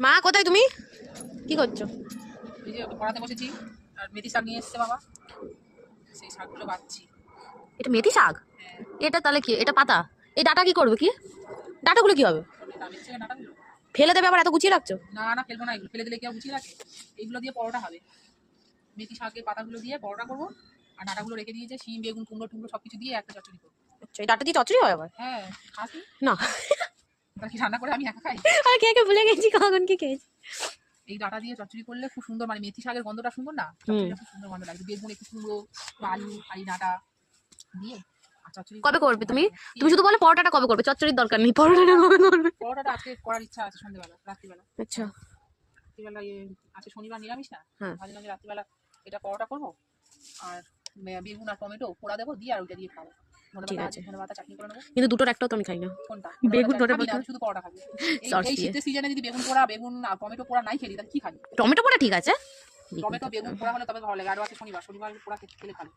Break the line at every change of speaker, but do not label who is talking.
মা কোথায় তুমি? কি করছো?
এই যে পড়াতে বসেছি আর মেথি শাক নিয়ে এসেছে বাবা, সেই শাকগুলো বাচ্ছি।
এটা মেথি শাক?
হ্যাঁ,
এটা তাহলে কি? এটা পাতা? এই ডাটা কি করবে? কি ডাটাগুলো কি হবে?
ডাবের থেকে ডাঁটাগুলো
ফেলে দেবে আবার? এত গুছিয়ে রাখছো?
না না ফেলবো না, এগুলো ফেলে দিলে কি আর গুছিয়ে রাখে? এইগুলো দিয়ে পরোটা হবে, মেথি শাকের পাতাগুলো দিয়ে পরোটা করবো। আর ডাঁটাগুলো রেখে দিয়েছে, শিম বেগুন কুমড়ো টুমড়ো সবকিছু দিয়ে একটা চচ্চড়ি করবো।
আচ্ছা, এই ডাটা দিয়ে চচ্চড়ি হয় আবার?
হ্যাঁ, খাসি
না।
তাহলে কি রান্না করে আমি একা খাই?
আর কে কে ভুলে গেছি কখন কি খেয়েছি।
এই ডাঁটা দিয়ে চচ্চড়ি করলে খুব সুন্দর, মানে মেথি শাকের গন্ধটা সুন্দর না,
হুম।
চচ্চড়িটা খুব সুন্দর গন্ধ লাগে। বেগুন একটু কুমড়ো আলু আর এই ডাঁটা দিয়ে আর চচ্চড়ি
কবে করবে তুমি?
কি?
তুমি শুধু বলে পরোটাটা কবে করবে, চচ্চড়ির দরকার নেই। পরোটাটা কবে করবে?
পরোটাটা আজকে করার ইচ্ছা আছে, সন্ধ্যেবেলা রাত্রিবেলা।
আচ্ছা।
রাত্রিবেলা আছে শনিবার নিরামিষ না,
হ্যাঁ।
ভাবলাম যে রাত্রিবেলা এটা পরোটা করবো আর বেগুন আর টমেটো পোড়া দেবো দিয়ে আর ওইটা দিয়ে খাবো।
ঠিক আছে,
ধনে পাতা চাটনি করে নেবো।
কিন্তু দুটোর একটাও তো আমি খাই না।
কোনটা?
বেগুন ধনে
খাবি না,
পাতা
শুধু পরোটা খাবি।
সস
এই
দিয়ে।
শীতের সিজনে যদি বেগুন পোড়া বেগুন আর টমেটো পোড়া নাই খেলি তাহলে কি খাবি?
টমেটো পোড়া ঠিক আছে,
টমেটো বেগুন পোড়া হলে তবে ভালো লাগে। আরও আছে শনিবার, শনিবার পোড়া খেলে ভালো।